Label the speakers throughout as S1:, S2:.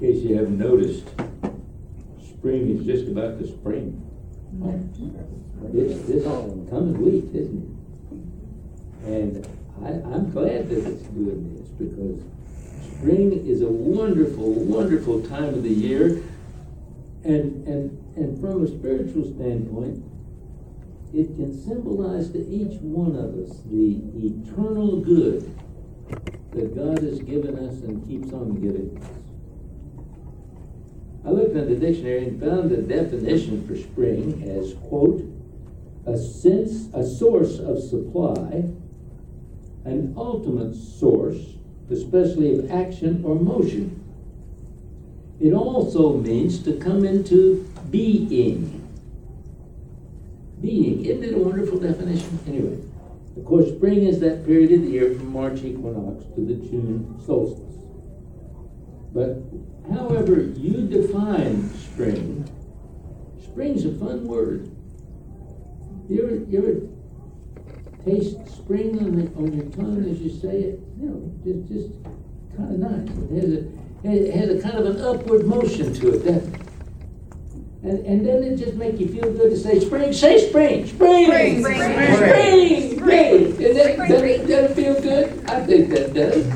S1: In case you haven't noticed, spring is just about to spring. This coming week, isn't it? And I'm glad that it's doing this, because spring is a wonderful, wonderful time of the year. And from a spiritual standpoint, it can symbolize to each one of us the eternal good that God has given us and keeps on giving us. I looked in the dictionary and found the definition for spring as, quote, a source of supply, an ultimate source, especially of action or motion. It also means to come into being. Being. Isn't it a wonderful definition? Anyway, of course, spring is that period of the year from March equinox to the June solstice. But however you define spring, spring's a fun word. You ever taste spring on your tongue as you say it? You know, just kind of nice. It has a kind of an upward motion to it, doesn't it? And doesn't it just make you feel good to say spring? Say spring! Spring!
S2: Spring!
S1: Spring! Spring! Does it feel good? I think that does.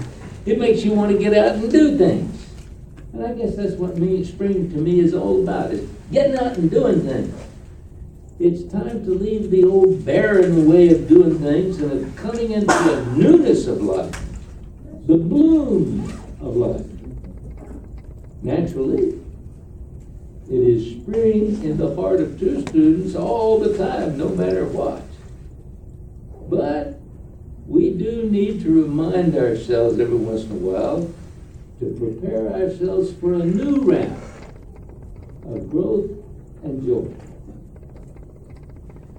S1: It makes you want to get out and do things. And I guess that's what spring to me is all about, is getting out and doing things. It's time to leave the old barren way of doing things and coming into a newness of life, the bloom of life. Naturally, it is spring in the heart of true students all the time, no matter what. But we do need to remind ourselves every once in a while to prepare ourselves for a new round of growth and joy.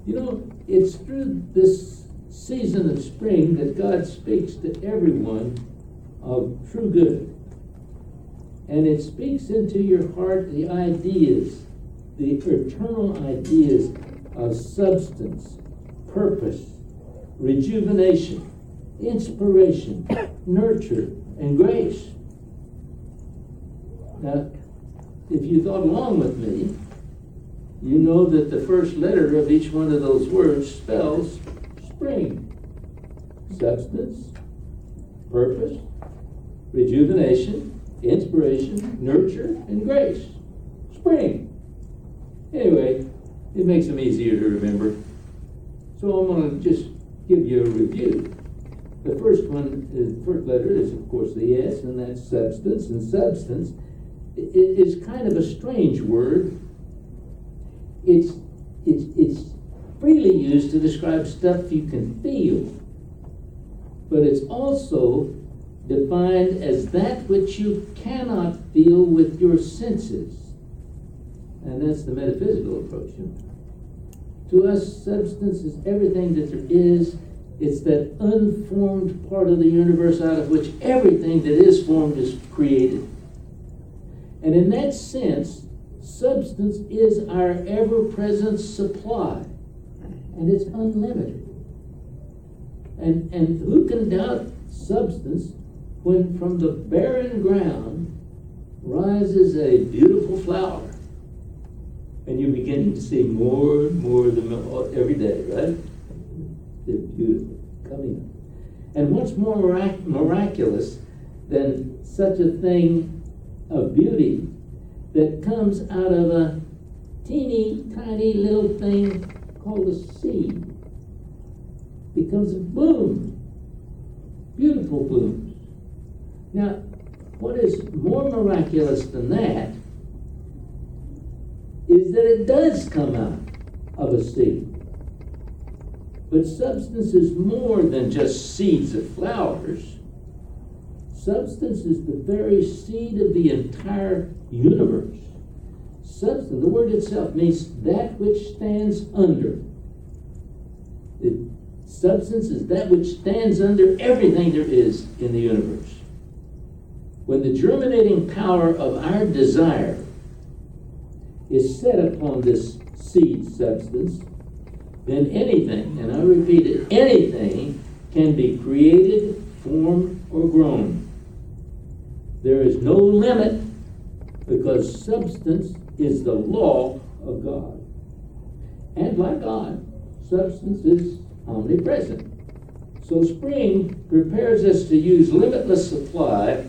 S1: You know, it's through this season of spring that God speaks to everyone of true good. And it speaks into your heart the ideas, the eternal ideas of substance, purpose, rejuvenation, inspiration, nurture, and grace. Now, if you thought along with me, you know that the first letter of each one of those words spells spring. Substance, purpose, rejuvenation, inspiration, nurture, and grace. Spring. Anyway, it makes them easier to remember. So I'm going to just give you a review. The first letter is, of course, the S, and that's substance. And substance is kind of a strange word. It's freely used to describe stuff you can feel, but it's also defined as that which you cannot feel with your senses. And that's the metaphysical approach. To us, substance is everything that there is. It's that unformed part of the universe out of which everything that is formed is created. And in that sense, substance is our ever-present supply. And it's unlimited. And who can doubt substance when from the barren ground rises a beautiful flower, and you're beginning to see more and more of them every day, right? They're beautiful, coming up. And what's more miraculous than such a thing of beauty that comes out of a teeny tiny little thing called a seed? Becomes a bloom, beautiful blooms. Now, what is more miraculous than that is that it does come out of a seed. But substance is more than just seeds of flowers. Substance is the very seed of the entire universe. Substance, the word itself means that which stands under. Substance is that which stands under everything there is in the universe. When the germinating power of our desire is set upon this seed substance, then anything, and I repeat it, anything can be created, formed, or grown. There is no limit because substance is the law of God. And like God, substance is omnipresent. So spring prepares us to use limitless supply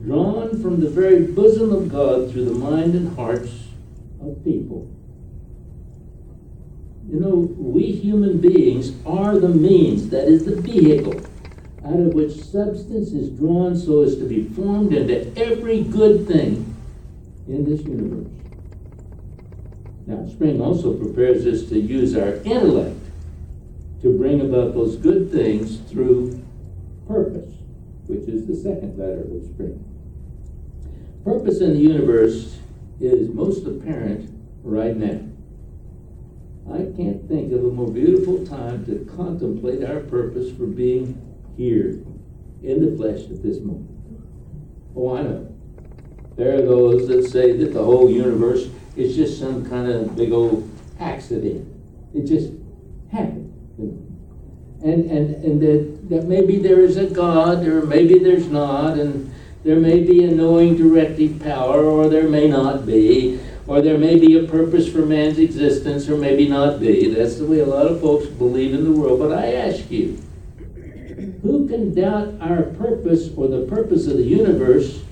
S1: drawn from the very bosom of God through the mind and hearts of people. You know, we human beings are the means, that is the vehicle, out of which substance is drawn so as to be formed into every good thing in this universe. Now, spring also prepares us to use our intellect to bring about those good things through purpose, which is the second letter of spring. Purpose in the universe is most apparent right now. I can't think of a more beautiful time to contemplate our purpose for being here in the flesh at this moment. Oh, I know. There are those that say that the whole universe is just some kind of big old accident. It just happened. And that maybe there is a God, or maybe there's not, and there may be a knowing directive power, or there may not be, or there may be a purpose for man's existence, or maybe not be. That's the way a lot of folks believe in the world. But I ask you, who can doubt our purpose or the purpose of the universe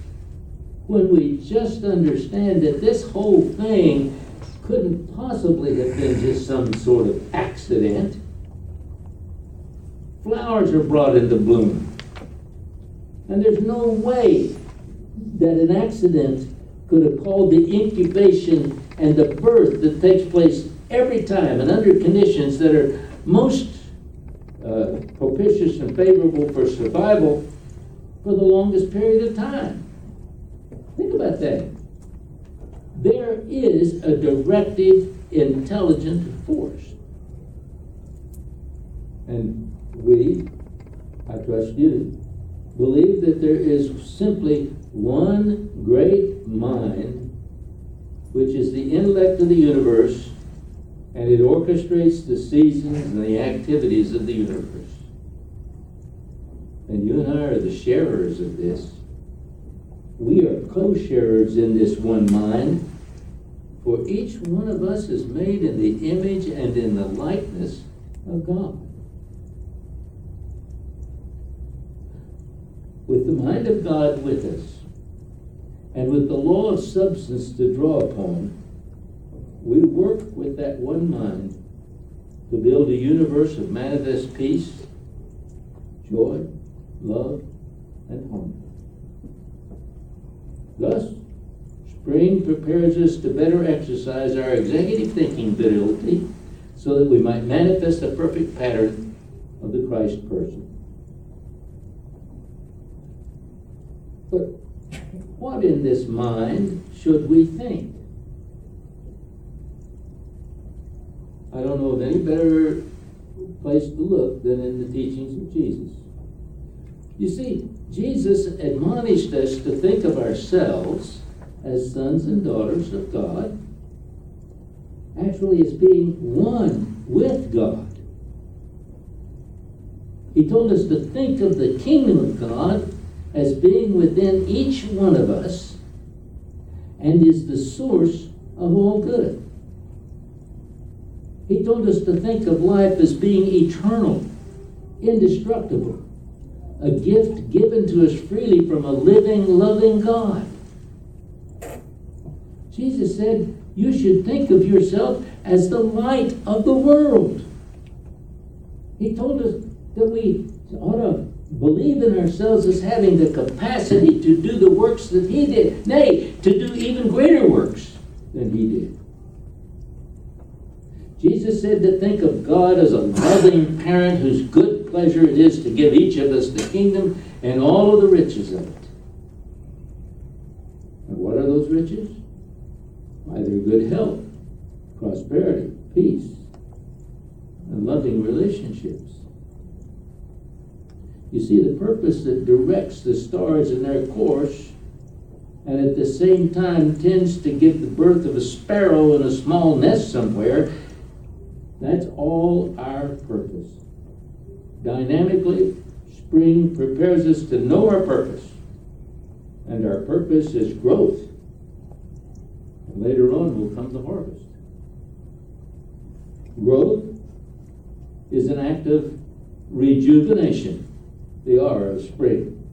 S1: when we just understand that this whole thing couldn't possibly have been just some sort of accident? Flowers are brought into bloom. And there's no way that an accident could have called the incubation and the birth that takes place every time and under conditions that are most propitious and favorable for survival for the longest period of time. Think about that. There is a directive, intelligent force. And we, I trust you, believe that there is simply one great mind, which is the intellect of the universe, and it orchestrates the seasons and the activities of the universe. And you and I are the sharers of this. We are co-sharers in this one mind, for each one of us is made in the image and in the likeness of God. With the mind of God with us, and with the law of substance to draw upon, we work with that one mind to build a universe of manifest peace, joy, love, and harmony. Thus, spring prepares us to better exercise our executive thinking ability so that we might manifest a perfect pattern of the Christ person. But what in this mind should we think? I don't know of any better place to look than in the teachings of Jesus. You see, Jesus admonished us to think of ourselves as sons and daughters of God, actually as being one with God. He told us to think of the kingdom of God as being within each one of us and is the source of all good. He told us to think of life as being eternal, indestructible, a gift given to us freely from a living, loving God. Jesus said, you should think of yourself as the light of the world. He told us that we ought to believe in ourselves as having the capacity to do the works that he did. Nay, to do even greater works than he did. Jesus said to think of God as a loving parent whose good pleasure it is to give each of us the kingdom and all of the riches of it. And what are those riches? Why, they're good health, prosperity, peace, and loving relationships. You see, the purpose that directs the stars in their course and at the same time tends to give the birth of a sparrow in a small nest somewhere, that's all our purpose. Dynamically, spring prepares us to know our purpose. And our purpose is growth Later on will come the harvest. Growth is an act of rejuvenation, the R of spring.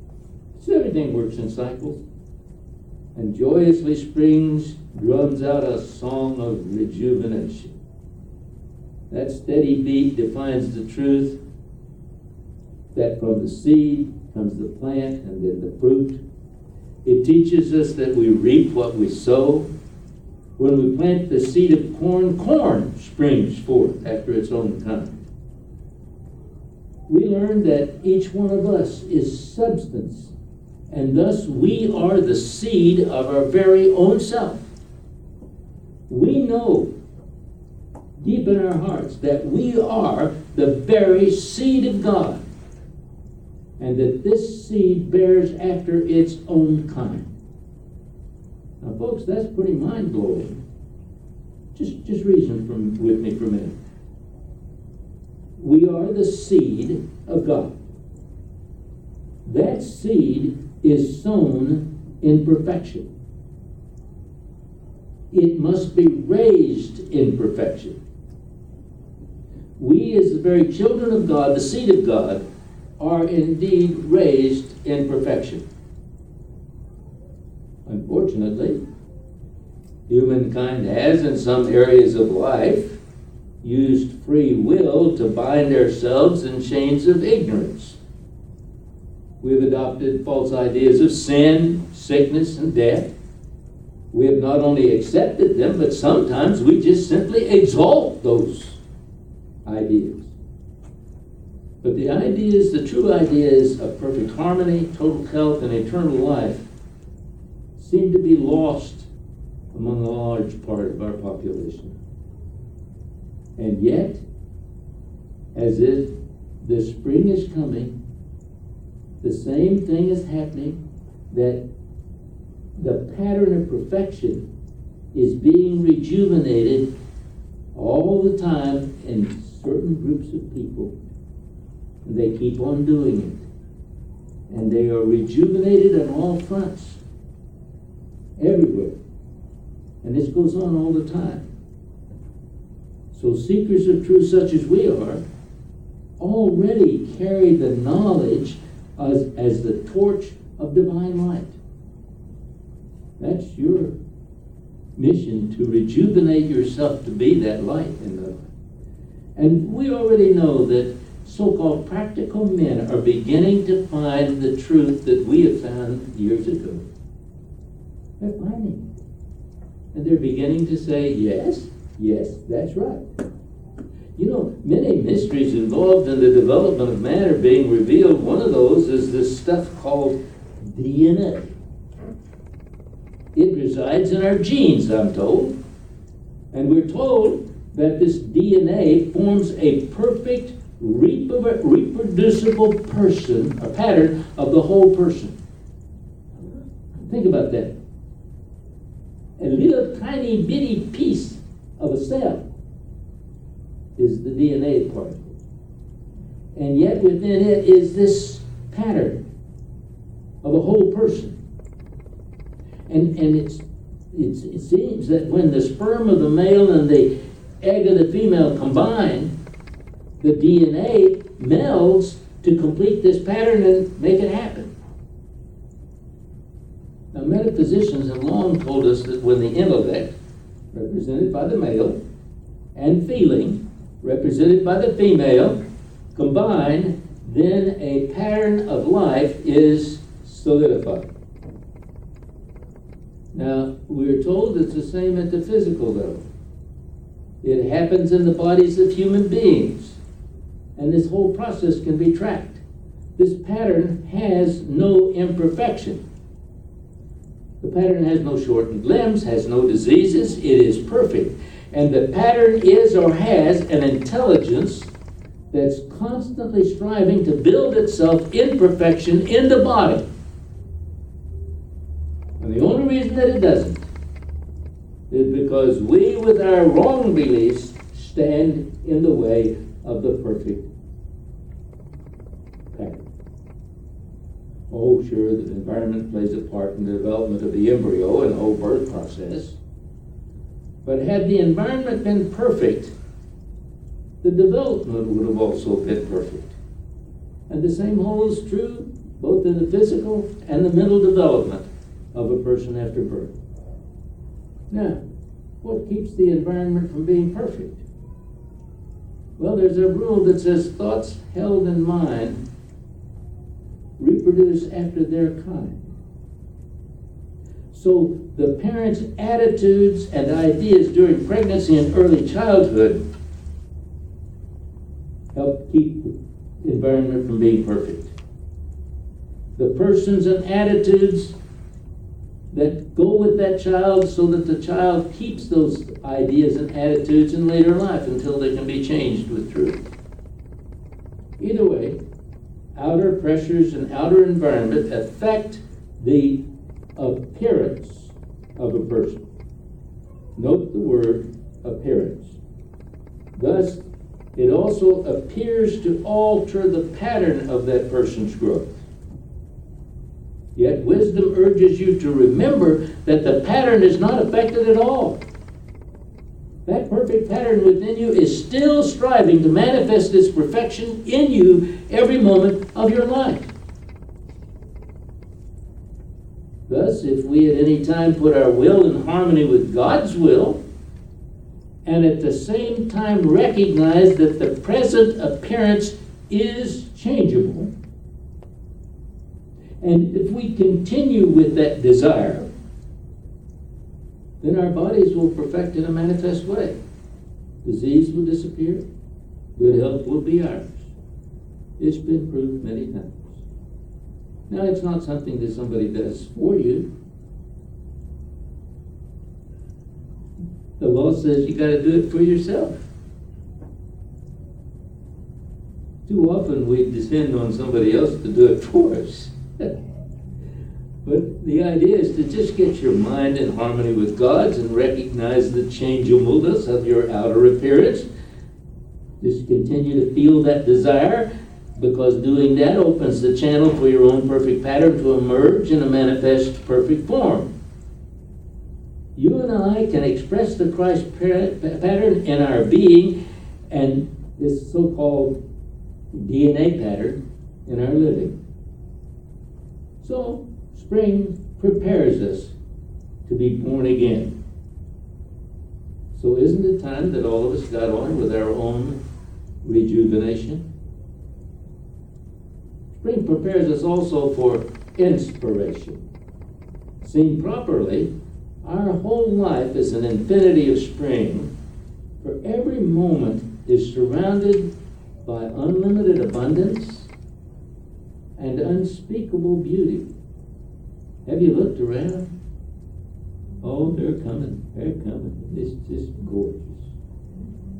S1: So everything works in cycles. And joyously springs drums out a song of rejuvenation. That steady beat defines the truth that from the seed comes the plant and then the fruit. It teaches us that we reap what we sow. When we plant the seed of corn, corn springs forth after its own kind. We learn that each one of us is substance, and thus we are the seed of our very own self. We know deep in our hearts that we are the very seed of God, and that this seed bears after its own kind. Now, folks, that's pretty mind-blowing. Just reason with me for a minute. We are the seed of God. That seed is sown in perfection. It must be raised in perfection. We, as the very children of God, the seed of God, are indeed raised in perfection. Unfortunately, humankind has, in some areas of life, used free will to bind ourselves in chains of ignorance. We've adopted false ideas of sin, sickness, and death. We have not only accepted them, but sometimes we just simply exalt those ideas. But the true ideas of perfect harmony, total health, and eternal life seem to be lost among a large part of our population. And yet, as if the spring is coming, the same thing is happening, that the pattern of perfection is being rejuvenated all the time in certain groups of people. And they keep on doing it. And they are rejuvenated on all fronts, everywhere. And this goes on all the time. So seekers of truth such as we are already carry the knowledge as the torch of divine light. That's your mission, to rejuvenate yourself to be that light in the. And we already know that so-called practical men are beginning to find the truth that we have found years ago. They're finding it. And they're beginning to say, yes, that's right. You know, many mysteries involved in the development of man are being revealed. One of those is this stuff called DNA. It resides in our genes, I'm told. And we're told that this DNA forms a perfect, reproducible person, a pattern of the whole person. Think about that. A little tiny bitty piece of a cell is the DNA part. And yet within it is this pattern of a whole person. And it seems that when the sperm of the male and the egg of the female combine, the DNA melds to complete this pattern and make it happen. Now, metaphysicians have long told us that when the intellect, represented by the male, and feeling, represented by the female, combine, then a pattern of life is solidified. Now, we're told it's the same at the physical level. It happens in the bodies of human beings, and this whole process can be tracked. This pattern has no imperfection. The pattern has no shortened limbs, has no diseases. It is perfect. And the pattern is or has an intelligence that's constantly striving to build itself in perfection in the body. And the only reason that it doesn't is because we, with our wrong beliefs, stand in the way of the perfect pattern. Oh, sure, the environment plays a part in the development of the embryo and the whole birth process. But had the environment been perfect, the development would have also been perfect. And the same holds true both in the physical and the mental development of a person after birth. Now, what keeps the environment from being perfect? Well, there's a rule that says thoughts held in mind reproduce after their kind. So the parents' attitudes and ideas during pregnancy and early childhood help keep the environment from being perfect. The persons and attitudes that go with that child so that the child keeps those ideas and attitudes in later life until they can be changed with truth. Either way, outer pressures and outer environment affect the appearance of a person. Note the word appearance. Thus, it also appears to alter the pattern of that person's growth. Yet wisdom urges you to remember that the pattern is not affected at all. That perfect pattern within you is still striving to manifest its perfection in you every moment of your life. Thus, if we at any time put our will in harmony with God's will, and at the same time recognize that the present appearance is changeable, and if we continue with that desire, then our bodies will perfect in a manifest way. Disease will disappear. Good health will be ours. It's been proved many times. Now, it's not something that somebody does for you. The law says you got to do it for yourself. Too often we depend on somebody else to do it for us. But the idea is to just get your mind in harmony with God's and recognize the changeableness of your outer appearance. Just continue to feel that desire, because doing that opens the channel for your own perfect pattern to emerge in a manifest perfect form. You and I can express the Christ pattern in our being and this so-called DNA pattern in our living. So, spring prepares us to be born again. So isn't it time that all of us got on with our own rejuvenation? Spring prepares us also for inspiration. Seen properly, our whole life is an infinity of spring, for every moment is surrounded by unlimited abundance and unspeakable beauty. Have you looked around? Oh, they're coming. They're coming. It's just gorgeous.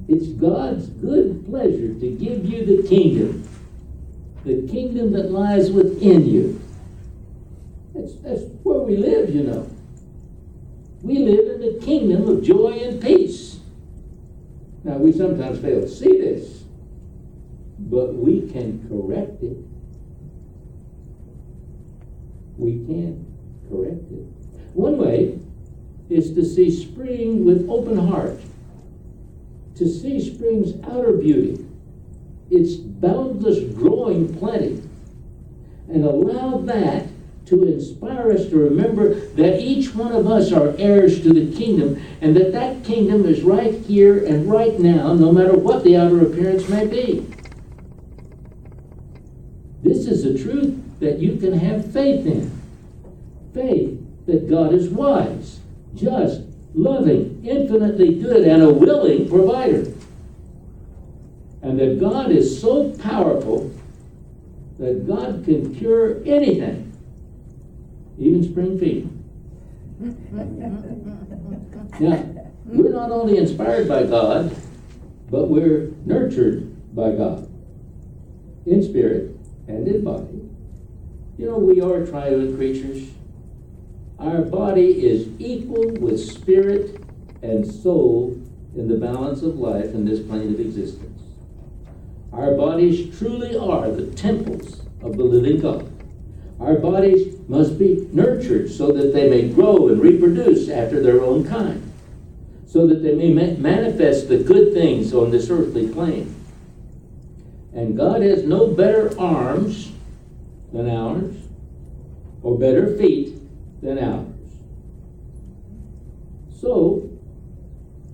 S1: It's God's good pleasure to give you the kingdom that lies within you. That's where we live, you know. We live in the kingdom of joy and peace. Now, we sometimes fail to see this, but we can correct it. We can correct it. One way is to see spring with open heart, to see spring's outer beauty, its boundless growing plenty, and allow that to inspire us to remember that each one of us are heirs to the kingdom, and that kingdom is right here and right now, no matter what the outer appearance may be. This is a truth that you can have faith in. Faith that God is wise, just, loving, infinitely good, and a willing provider. And that God is so powerful that God can cure anything, even spring fever. Now, we're not only inspired by God, but we're nurtured by God, in spirit and in body. You know, we are triune creatures. Our body is equal with spirit and soul in the balance of life in this plane of existence. Our bodies truly are the temples of the living God. Our bodies must be nurtured so that they may grow and reproduce after their own kind. so that they may manifest the good things on this earthly plane. And God has no better arms than ours, or better feet than ours. So,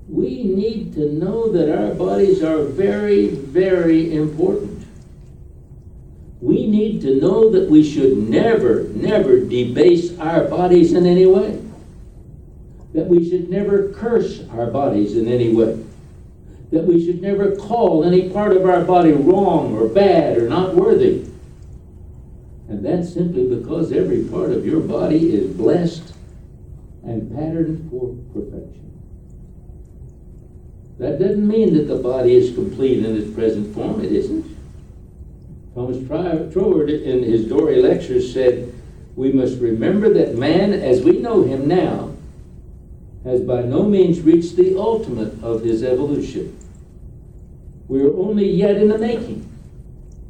S1: we need to know that our bodies are very, very important. We need to know that we should never, never debase our bodies in any way. That we should never curse our bodies in any way. That we should never call any part of our body wrong or bad or not worthy. And that's simply because every part of your body is blessed and patterned for perfection. That doesn't mean that the body is complete in its present form. It isn't. Thomas Troward in his Dory Lectures said, we must remember that man, as we know him now, has by no means reached the ultimate of his evolution. We are only yet in the making,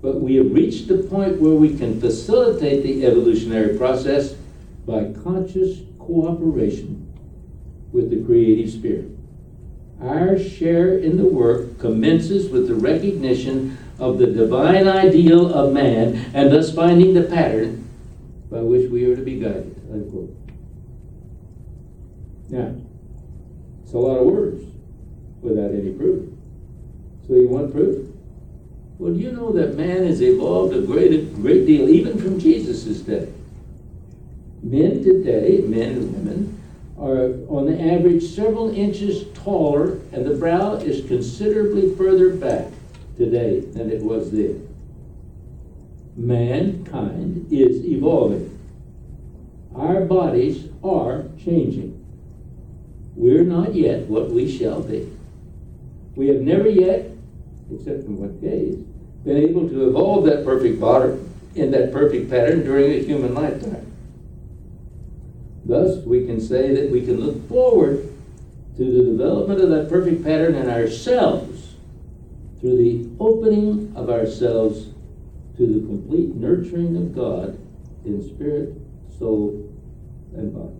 S1: but we have reached the point where we can facilitate the evolutionary process by conscious cooperation with the creative spirit. Our share in the work commences with the recognition of the divine ideal of man, and thus finding the pattern by which we are to be guided. Unquote. Now, it's a lot of words without any proof. So you want proof? Well, do you know that man has evolved a great deal, even from Jesus' day? Men today, men and women, are on the average several inches taller, and the brow is considerably further back today than it was then. Mankind is evolving. Our bodies are changing. We're not yet what we shall be. We have never yet, except in one case, been able to evolve that perfect body in that perfect pattern during a human lifetime. Thus, we can say that we can look forward to the development of that perfect pattern in ourselves through the opening of ourselves to the complete nurturing of God in spirit, soul, and body.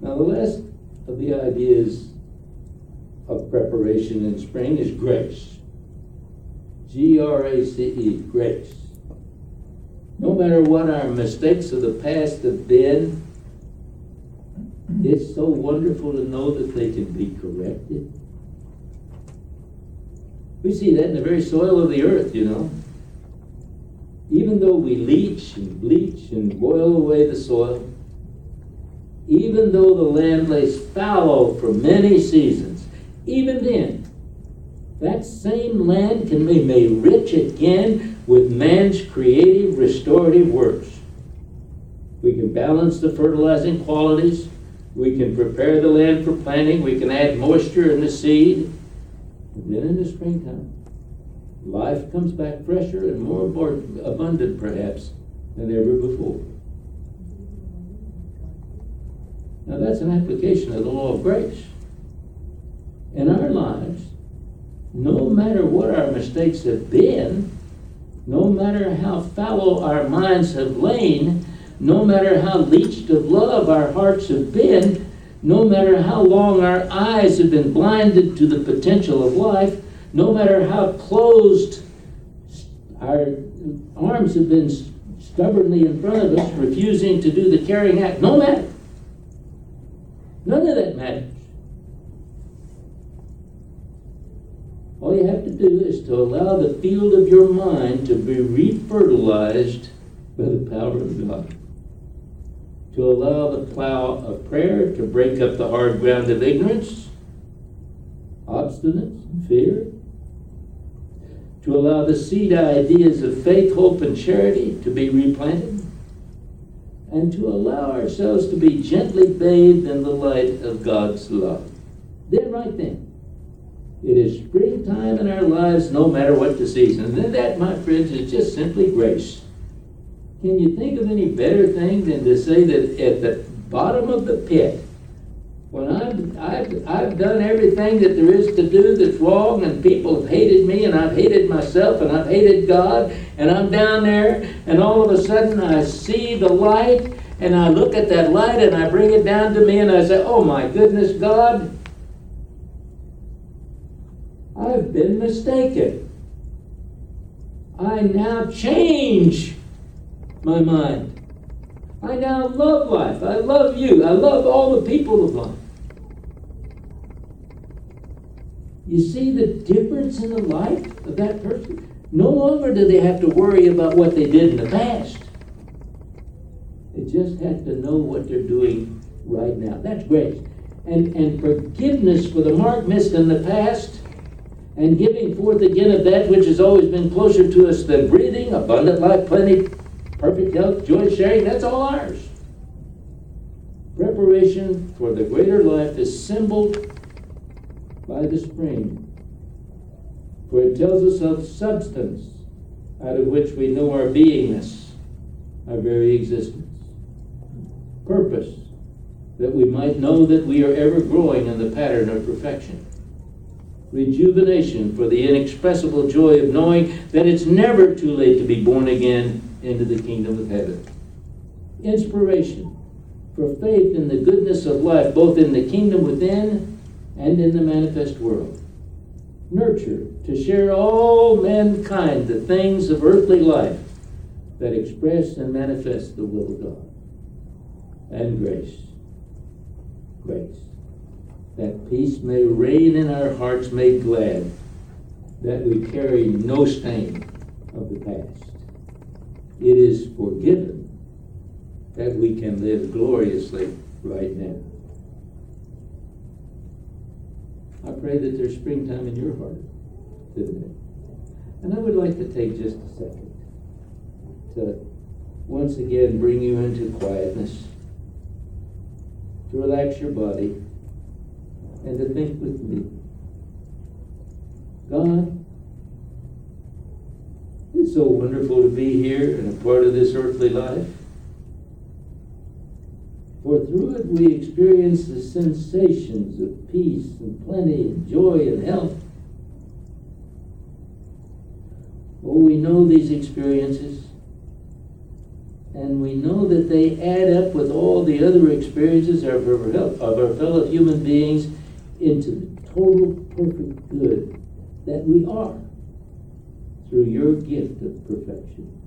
S1: Now, the last of the ideas of preparation in spring is grace. G-R-A-C-E, grace. No matter what our mistakes of the past have been, it's so wonderful to know that they can be corrected. We see that in the very soil of the earth, you know. Even though we leach and bleach and boil away the soil, even though the land lays fallow for many seasons, even then, that same land can be made rich again with man's creative, restorative works. We can balance the fertilizing qualities. We can prepare the land for planting. We can add moisture in the seed. And then in the springtime, life comes back fresher and more abundant, perhaps, than ever before. Now that's an application of the law of grace. In our lives, no matter what our mistakes have been, no matter how fallow our minds have lain, no matter how leached of love our hearts have been, no matter how long our eyes have been blinded to the potential of life, no matter how closed our arms have been stubbornly in front of us, refusing to do the carrying act, no matter. None of that matters. All you have to do is to allow the field of your mind to be refertilized by the power of God. To allow the plow of prayer to break up the hard ground of ignorance, obstinance, and fear. To allow the seed ideas of faith, hope, and charity to be replanted. And to allow ourselves to be gently bathed in the light of God's love. Then, right then, it is springtime in our lives, no matter what the season. And that, my friends, is just simply grace. Can you think of any better thing than to say that at the bottom of the pit, when I've done everything that there is to do that's wrong, and people have hated me, and I've hated myself, and I've hated God, and I'm down there, and all of a sudden I see the light, and I look at that light and I bring it down to me and I say, oh my goodness, God, I've been mistaken. I now change my mind. I now love life. I love you. I love all the people of life. You see the difference in the life of that person? No longer do they have to worry about what they did in the past. They just have to know what they're doing right now. That's grace. And forgiveness for the mark missed in the past, and giving forth again of that which has always been closer to us than breathing, abundant life, plenty, perfect health, joy, sharing, that's all ours. Preparation for the greater life is symboled by the spring, for it tells us of substance out of which we know our beingness, our very existence. Purpose, that we might know that we are ever growing in the pattern of perfection. Rejuvenation, for the inexpressible joy of knowing that it's never too late to be born again into the kingdom of heaven. Inspiration, for faith in the goodness of life, both in the kingdom within and in the manifest world. Nurture, to share all mankind the things of earthly life that express and manifest the will of God. And grace. Grace. That peace may reign in our hearts made glad, that we carry no stain of the past. It is forgiven that we can live gloriously right now. I pray that there's springtime in your heart today. And I would like to take just a second to once again bring you into quietness, to relax your body, and to think with me. God, it's so wonderful to be here and a part of this earthly life. For through it we experience the sensations of peace and plenty and joy and health. Oh, we know these experiences, and we know that they add up with all the other experiences of our fellow human beings into the total perfect good that we are through your gift of perfection.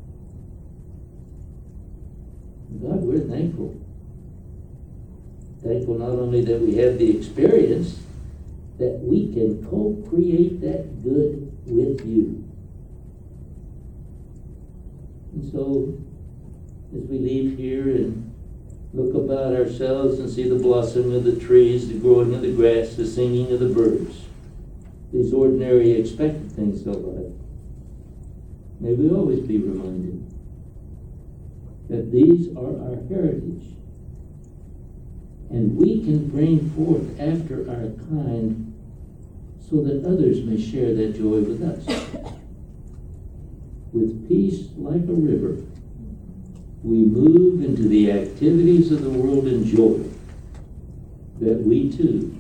S1: God, we're thankful. Thankful not only that we have the experience, that we can co-create that good with you. And so, as we leave here and look about ourselves and see the blossoming of the trees, the growing of the grass, the singing of the birds, these ordinary expected things of life, may we always be reminded that these are our heritage, and we can bring forth after our kind so that others may share that joy with us. With peace like a river, we move into the activities of the world in joy, that we too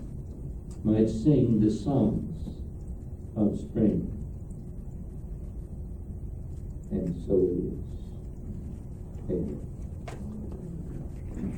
S1: might sing the songs of spring. And so it is. Amen.